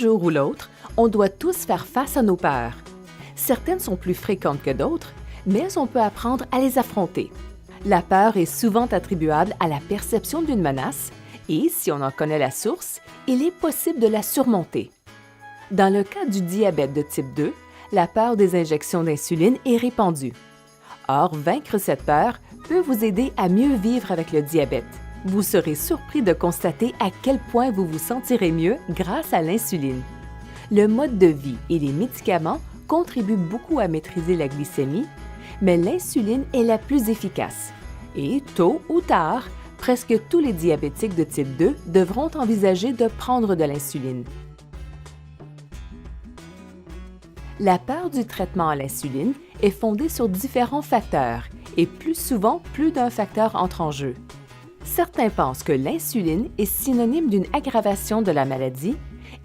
jour ou l'autre, on doit tous faire face à nos peurs. Certaines sont plus fréquentes que d'autres, mais on peut apprendre à les affronter. La peur est souvent attribuable à la perception d'une menace et, si on en connaît la source, il est possible de la surmonter. Dans le cas du diabète de type 2, la peur des injections d'insuline est répandue. Or, vaincre cette peur peut vous aider à mieux vivre avec le diabète. Vous serez surpris de constater à quel point vous vous sentirez mieux grâce à l'insuline. Le mode de vie et les médicaments contribuent beaucoup à maîtriser la glycémie, mais l'insuline est la plus efficace. Et tôt ou tard, presque tous les diabétiques de type 2 devront envisager de prendre de l'insuline. La peur du traitement à l'insuline est fondée sur différents facteurs et plus souvent, plus d'un facteur entre en jeu. Certains pensent que l'insuline est synonyme d'une aggravation de la maladie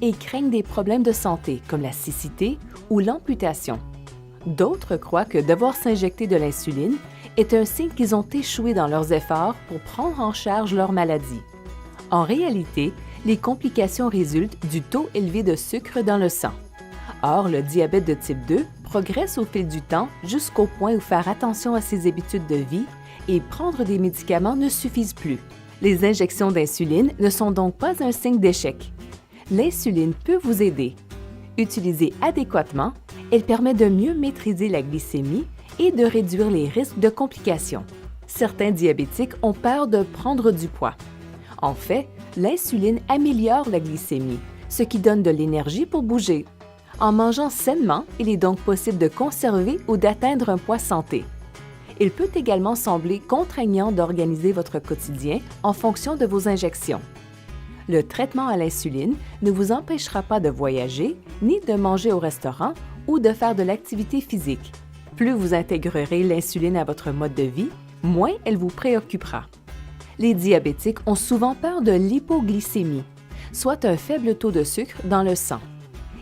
et craignent des problèmes de santé comme la cécité ou l'amputation. D'autres croient que devoir s'injecter de l'insuline est un signe qu'ils ont échoué dans leurs efforts pour prendre en charge leur maladie. En réalité, les complications résultent du taux élevé de sucre dans le sang. Or, le diabète de type 2 progresse au fil du temps jusqu'au point où faire attention à ses habitudes de vie et prendre des médicaments ne suffisent plus. Les injections d'insuline ne sont donc pas un signe d'échec. L'insuline peut vous aider. Utilisée adéquatement, elle permet de mieux maîtriser la glycémie et de réduire les risques de complications. Certains diabétiques ont peur de prendre du poids. En fait, l'insuline améliore la glycémie, ce qui donne de l'énergie pour bouger. En mangeant sainement, il est donc possible de conserver ou d'atteindre un poids santé. Il peut également sembler contraignant d'organiser votre quotidien en fonction de vos injections. Le traitement à l'insuline ne vous empêchera pas de voyager, ni de manger au restaurant ou de faire de l'activité physique. Plus vous intégrerez l'insuline à votre mode de vie, moins elle vous préoccupera. Les diabétiques ont souvent peur de l'hypoglycémie, soit un faible taux de sucre dans le sang.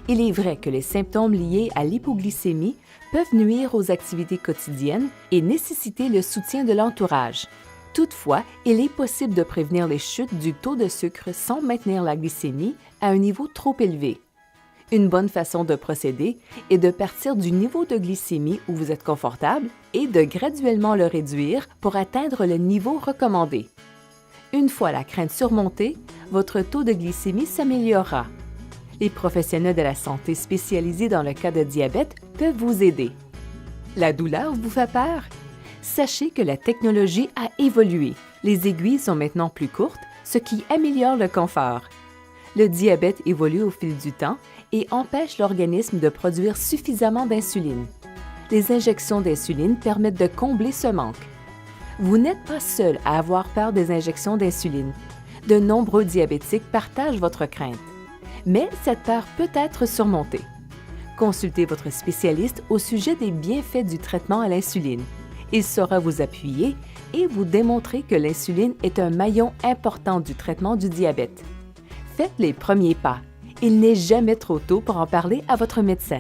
Il est vrai que les symptômes liés à l'hypoglycémie peuvent nuire aux activités quotidiennes et nécessiter le soutien de l'entourage. Toutefois, il est possible de prévenir les chutes du taux de sucre sans maintenir la glycémie à un niveau trop élevé. Une bonne façon de procéder est de partir du niveau de glycémie où vous êtes confortable et de graduellement le réduire pour atteindre le niveau recommandé. Une fois la crainte surmontée, votre taux de glycémie s'améliorera. Les professionnels de la santé spécialisés dans le cas de diabète peuvent vous aider. La douleur vous fait peur? Sachez que la technologie a évolué. Les aiguilles sont maintenant plus courtes, ce qui améliore le confort. Le diabète évolue au fil du temps et empêche l'organisme de produire suffisamment d'insuline. Les injections d'insuline permettent de combler ce manque. Vous n'êtes pas seul à avoir peur des injections d'insuline. De nombreux diabétiques partagent votre crainte. Mais cette peur peut être surmontée. Consultez votre spécialiste au sujet des bienfaits du traitement à l'insuline. Il saura vous appuyer et vous démontrer que l'insuline est un maillon important du traitement du diabète. Faites les premiers pas. Il n'est jamais trop tôt pour en parler à votre médecin.